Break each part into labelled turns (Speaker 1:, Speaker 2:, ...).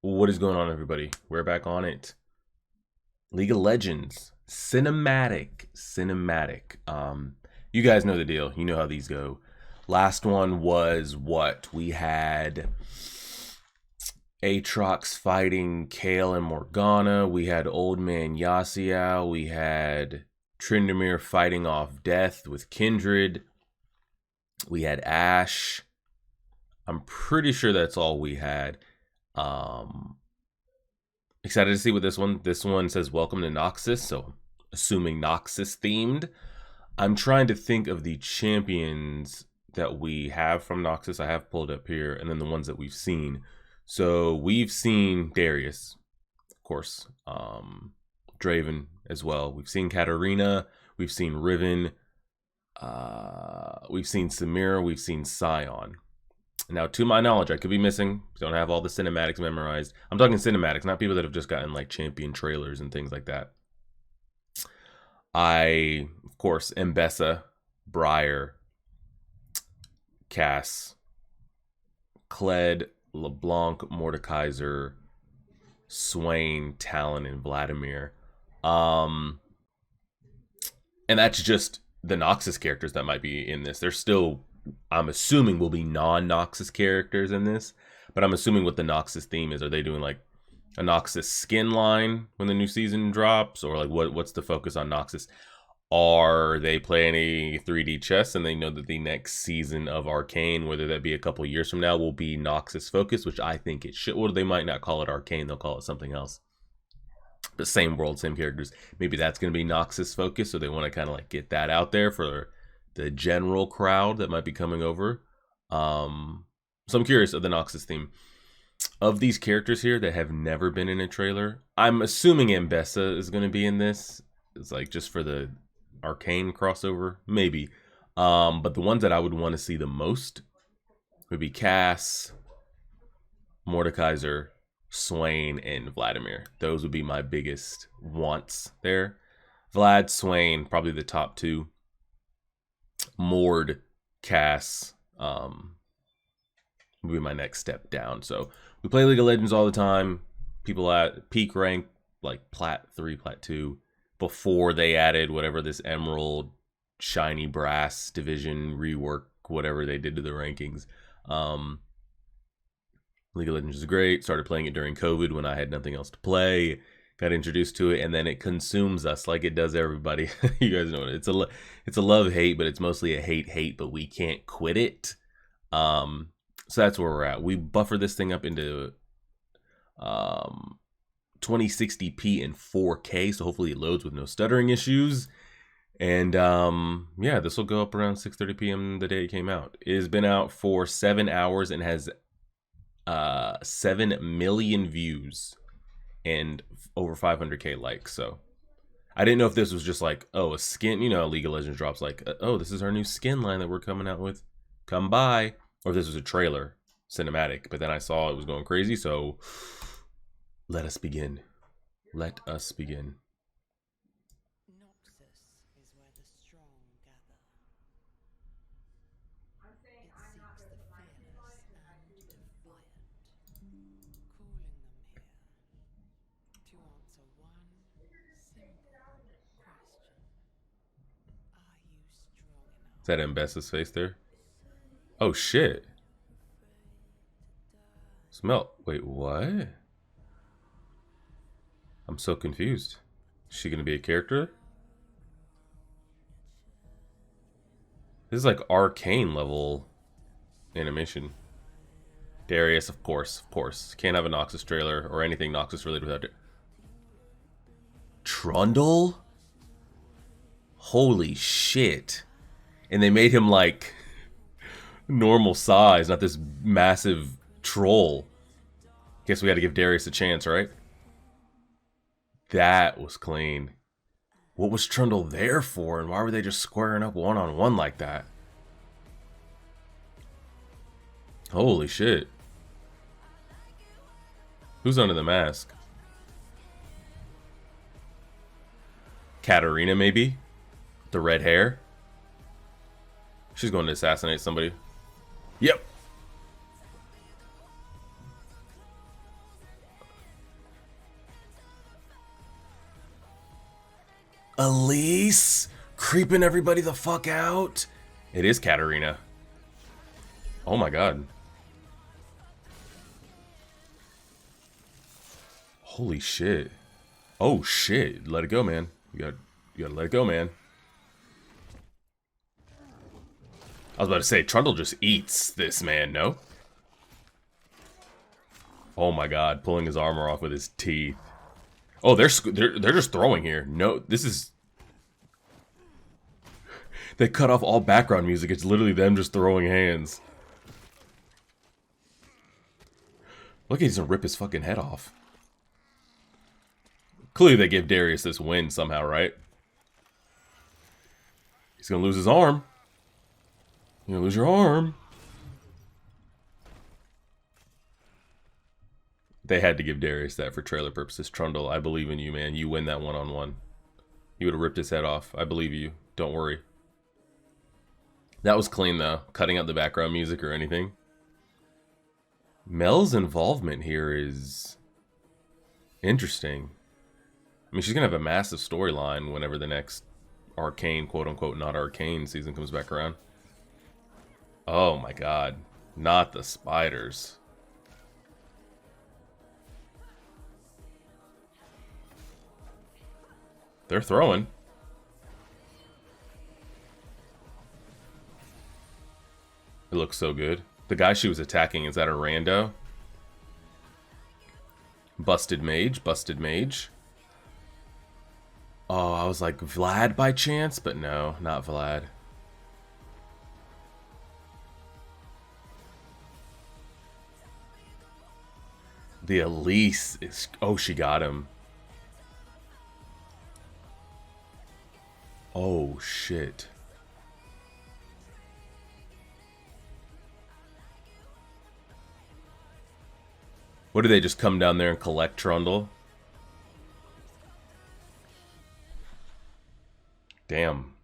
Speaker 1: What is going on, everybody? We're back on it. League of Legends cinematic. You guys know the deal. You know how these go. Last one was what we had. Aatrox fighting Kale and Morgana. We had Old Man Yasuo. We had Tryndamere fighting off Death with Kindred. We had Ashe. I'm pretty sure that's all we had. Excited to see what this one says. Welcome to Noxus, so assuming Noxus themed. I'm trying to think of the champions that we have from Noxus. I have pulled up here, and then the ones that we've seen. So we've seen Darius, of course, Draven as well. We've seen Katarina, we've seen Riven, we've seen Samira, we've seen Sion. Now, to my knowledge, I could be missing. Don't have all the cinematics memorized. I'm talking cinematics, not people that have just gotten like champion trailers and things like that. Of course, Mbessa, Briar, Cass, Kled, LeBlanc, Mordekaiser, Swain, Talon, and Vladimir. And that's just the Noxus characters that might be in this. There's still, I'm assuming, will be non-Noxus characters in this, but I'm assuming what the Noxus theme is. Are they doing like a Noxus skin line when the new season drops, or like what's the focus on Noxus? Are they playing a 3D chess and they know that the next season of Arcane, whether that be a couple years from now, will be Noxus focused, which I think it should. Well, they might not call it Arcane, they'll call it something else. But same world, same characters. Maybe that's going to be Noxus focused, so they want to kind of like get that out there for the general crowd that might be coming over. So I'm curious of the Noxus theme. Of these characters here that have never been in a trailer, I'm assuming Mbessa is going to be in this. It's like just for the Arcane crossover, maybe. But the ones that I would want to see the most would be Cass, Mordekaiser, Swain, and Vladimir. Those would be my biggest wants there. Vlad, Swain, probably the top two. Mord, Cass, would be my next step down. So we play League of Legends all the time. People at peak rank, like Plat 3, Plat 2, before they added whatever this Emerald, Shiny Brass division rework, whatever they did to the rankings. League of Legends is great. Started playing it during COVID when I had nothing else to play. Got introduced to it, and then it consumes us like it does everybody. You guys know it. It's a love-hate, but it's mostly a hate, but we can't quit it. So that's where we're at. We buffer this thing up into 2060p and 4K, so hopefully it loads with no stuttering issues. And yeah, this will go up around 6:30 p.m. the day it came out. It has been out for 7 hours and has 7 million views and over 500k likes. So I didn't know if this was just like, oh, a skin, you know, League of Legends drops like, oh, this is our new skin line that we're coming out with, come by, or if this was a trailer cinematic. But then I saw it was going crazy, so let us begin. Let us begin.
Speaker 2: Noxus is where the strong gather. It seeks the fearless and defiant, calling them here to answer one simple question. Are you strong enough?
Speaker 1: Is that Mbessa's face there? Oh shit. Smell. Wait, what? I'm so confused. Is she gonna be a character? This is like Arcane level animation. Darius, of course. Can't have a Noxus trailer or anything Noxus related without it. Trundle? Holy shit. And they made him like normal size, not this massive troll. Guess we got to give Darius a chance, right? That was clean. What was Trundle there for, and why were they just squaring up one-on-one like that? Holy shit. Who's under the mask? Katarina, maybe? The red hair? She's going to assassinate somebody. Yep. Elise creeping everybody the fuck out. It is Katarina. Oh my god. Holy shit. Oh shit. Let it go, man. You gotta let it go, man. I was about to say, Trundle just eats this man, no? Oh my god, pulling his armor off with his teeth. Oh, they're just throwing here. No, this is... They cut off all background music. It's literally them just throwing hands. Look, he's gonna rip his fucking head off. Clearly they give Darius this win somehow, right? He's gonna lose his arm. You're gonna lose your arm. They had to give Darius that for trailer purposes. Trundle, I believe in you, man. You win that one-on-one. You would have ripped his head off. I believe you. Don't worry. That was clean, though. Cutting out the background music or anything. Mel's involvement here is interesting. I mean, she's going to have a massive storyline whenever the next Arcane, quote-unquote, not Arcane season comes back around. Oh, my God. Not the spiders. They're throwing. It looks so good. The guy she was attacking, is that a rando? Busted mage, busted mage. Oh, I was like, Vlad by chance? But no, not Vlad. The Elise is... Oh, she got him. Oh, shit. What, do they just come down there and collect Trundle? Damn.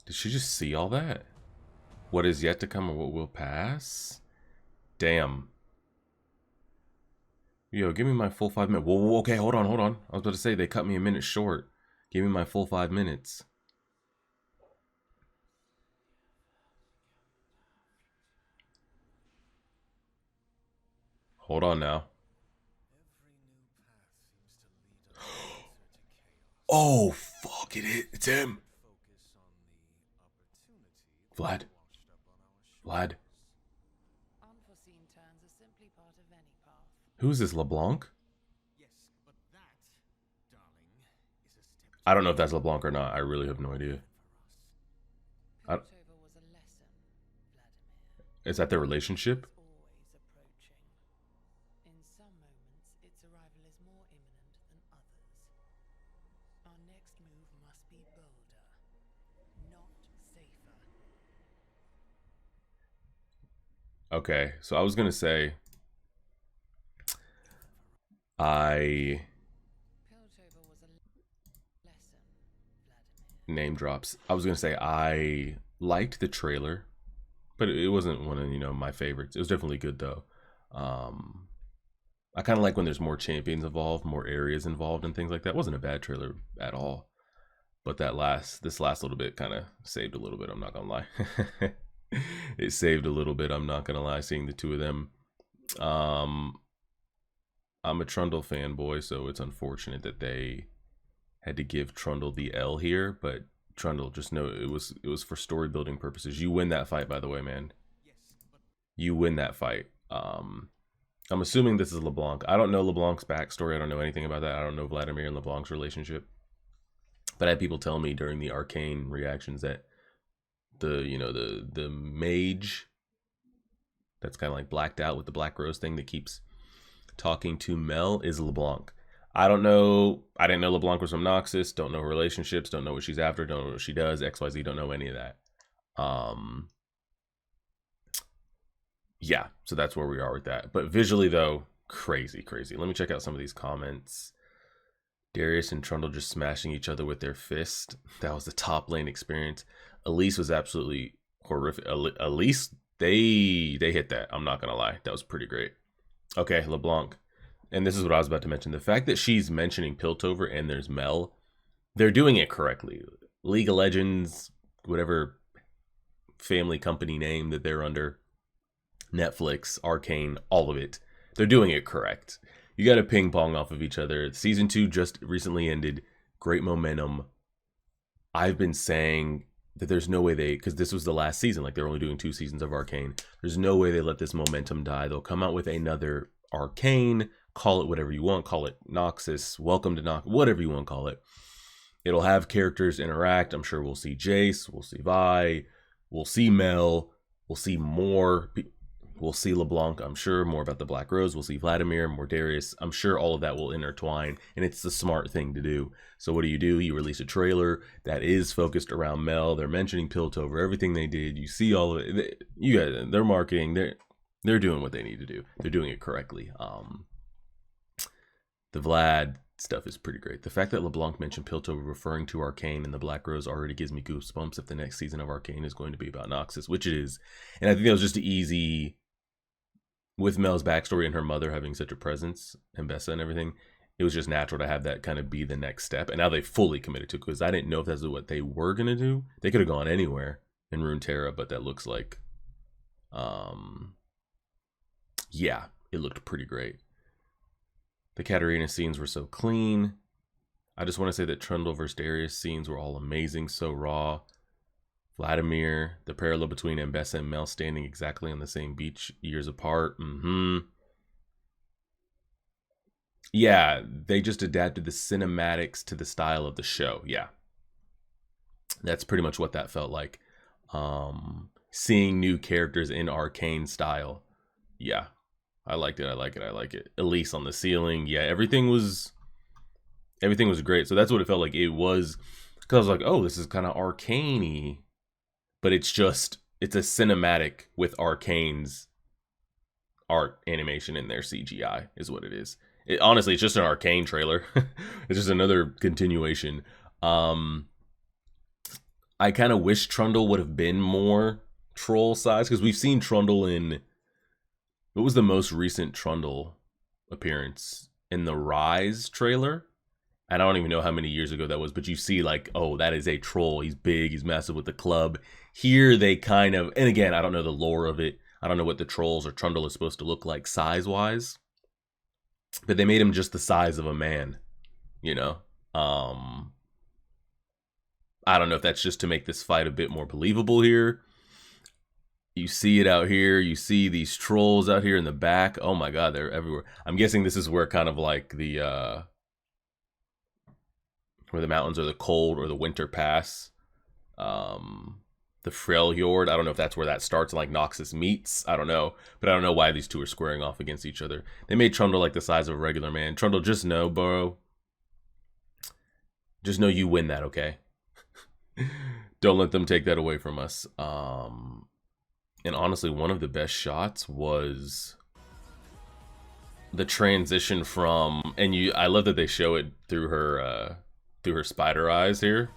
Speaker 1: Did she just see all that? What is yet to come or what will pass? Damn. Yo, give me my full 5 minutes. Whoa, okay, hold on. I was about to say, they cut me a minute short. Give me my full 5 minutes. Hold on now. Oh, fuck, it's him. Vlad.
Speaker 2: Unforeseen turns are simply part of any path.
Speaker 1: Who is this, LeBlanc? I don't know if that's LeBlanc or not. I really have no idea.
Speaker 2: Piltover was a lesson, Vladimir.
Speaker 1: Is that their relationship?
Speaker 2: It's always approaching. In some moments, its arrival is more imminent than others. Our next move must be bolder, not safer.
Speaker 1: Okay, so I was gonna say
Speaker 2: Piltover was a lesson, Vladimir.
Speaker 1: name drops. I was gonna say I liked the trailer, but it wasn't one of, you know, my favorites. It was definitely good though. I kind of like when there's more champions involved, more areas involved, and things like that. It wasn't a bad trailer at all, but this last little bit kind of saved a little bit. I'm not gonna lie. It saved a little bit. I'm not gonna lie. Seeing the two of them. I'm a Trundle fanboy, so it's unfortunate that they had to give Trundle the L here. But Trundle, just know it was for story building purposes. You win that fight, by the way, man. You win that fight. I'm assuming this is LeBlanc. I don't know LeBlanc's backstory. I don't know anything about that. I don't know Vladimir and LeBlanc's relationship. But I had people tell me during the Arcane reactions that the mage that's kind of like blacked out with the black rose thing that keeps talking to Mel is LeBlanc. I don't know. I didn't know LeBlanc was from Noxus. Don't know her relationships. Don't know what she's after. Don't know what she does. XYZ. Don't know any of that. Yeah, so that's where we are with that. But visually, though, crazy. Let me check out some of these comments. Darius and Trundle just smashing each other with their fist. That was the top lane experience. Elise was absolutely horrific. Elise, they hit that. I'm not gonna lie. That was pretty great. Okay, LeBlanc. and this is what I was about to mention, the fact that she's mentioning Piltover and there's Mel, they're doing it correctly. League of Legends, whatever family company name that they're under, Netflix, Arcane, all of it, they're doing it correct. You got to ping pong off of each other. Season 2 just recently ended. Great momentum. I've been saying that there's no way because this was the last season, like they're only doing 2 seasons of Arcane. There's no way they let this momentum die. They'll come out with another Arcane, call it whatever you want, call it Noxus, Welcome to Noxus, whatever you want to call it. It'll have characters interact. I'm sure we'll see Jace, we'll see Vi, we'll see Mel, we'll see more. We'll see LeBlanc, I'm sure, more about the Black Rose. We'll see Vladimir, more Darius. I'm sure all of that will intertwine, and it's the smart thing to do. So what do? You release a trailer that is focused around Mel. They're mentioning Piltover, everything they did. You see all of it. You guys, they're marketing. They're doing what they need to do. They're doing it correctly. The Vlad stuff is pretty great. The fact that LeBlanc mentioned Piltover referring to Arcane and the Black Rose already gives me goosebumps if the next season of Arcane is going to be about Noxus, which it is. And I think that was just easy. With Mel's backstory and her mother having such a presence and Bessa and everything, it was just natural to have that kind of be the next step. And now they fully committed to it, because I didn't know if that's what they were going to do. They could have gone anywhere in Runeterra, but that looks like, yeah, it looked pretty great. The Katarina scenes were so clean. I just want to say that Trundle versus Darius scenes were all amazing, so raw. Vladimir, the parallel between Ambessa and Mel standing exactly on the same beach years apart. Yeah, they just adapted the cinematics to the style of the show. Yeah. That's pretty much what that felt like. Seeing new characters in Arcane style. Yeah. I liked it. I like it. Elise on the ceiling. Yeah, everything was great. So that's what it felt like. It was, because I was like, oh, this is kind of Arcane-y. But it's a cinematic with Arcane's art animation in their CGI is what it is. Honestly, it's just an Arcane trailer. It's just another continuation. I kind of wish Trundle would have been more troll size, because we've seen Trundle in, what was the most recent Trundle appearance? In the Rise trailer. I don't even know how many years ago that was, but you see like, oh, that is a troll. He's big, he's massive with the club. Here they kind of, and again, I don't know the lore of it. I don't know what the trolls or Trundle is supposed to look like size-wise. But they made him just the size of a man, you know? I don't know if that's just to make this fight a bit more believable here. You see it out here. You see these trolls out here in the back. Oh my god, they're everywhere. I'm guessing this is where kind of like the where the mountains are the cold or the winter pass. The Freljord, I don't know if that's where that starts and like Noxus meets. I don't know. But I don't know why these two are squaring off against each other. They made Trundle like the size of a regular man. Trundle, just know, bro. Just know you win that, okay? Don't let them take that away from us. And honestly, one of the best shots was the transition from, and I love that they show it through her spider eyes here.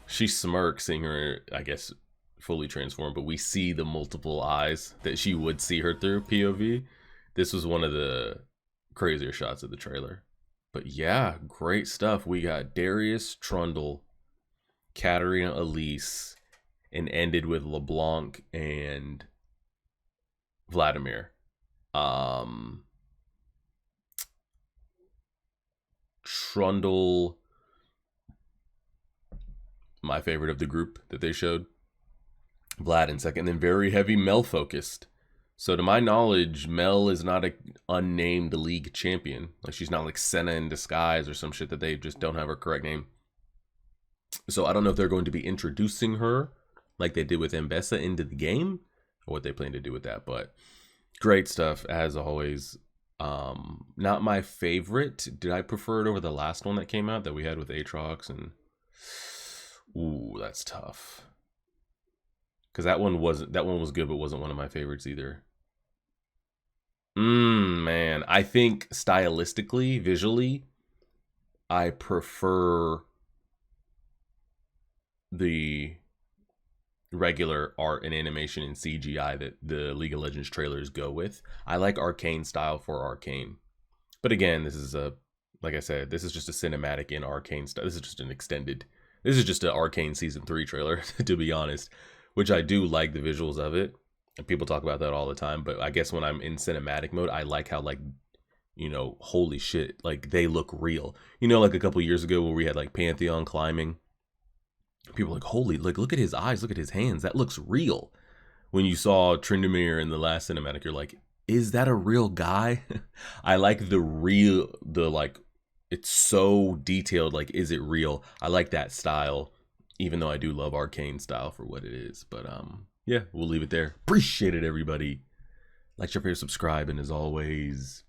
Speaker 1: She smirks, seeing her, I guess, fully transformed, but we see the multiple eyes that she would see her through POV. This was one of the crazier shots of the trailer. But yeah, great stuff. We got Darius, Trundle, Katarina, Elise, and ended with LeBlanc and Vladimir. Trundle, my favorite of the group that they showed. Vlad in second, and then very heavy Mel focused. So to my knowledge, Mel is not an unnamed league champion. Like, she's not like Senna in disguise or some shit that they just don't have her correct name. So I don't know if they're going to be introducing her like they did with Ambessa into the game, or what they plan to do with that. But great stuff as always. Not my favorite. Did I prefer it over the last one that came out that we had with Aatrox? And ooh, that's tough. Because that one was good, but wasn't one of my favorites either. Man, I think stylistically, visually, I prefer the regular art and animation and CGI that the League of Legends trailers go with. I like Arcane style for Arcane. But again, this is a, like I said, this is just a cinematic in Arcane style. This is just an extended, this is just an Arcane Season 3 trailer, to be honest, which I do like the visuals of it. And people talk about that all the time. But I guess when I'm in cinematic mode, I like how, like, you know, holy shit, like they look real. You know, like a couple years ago where we had like Pantheon climbing. People were like, holy, like, look at his eyes, look at his hands. That looks real. When you saw Tryndamere in the last cinematic, you're like, is that a real guy? I like the real, the like, it's so detailed. Like, is it real? I like that style, even though I do love Arcane style for what it is. But yeah, we'll leave it there. Appreciate it, everybody. Like, share, favorite, subscribe, and as always,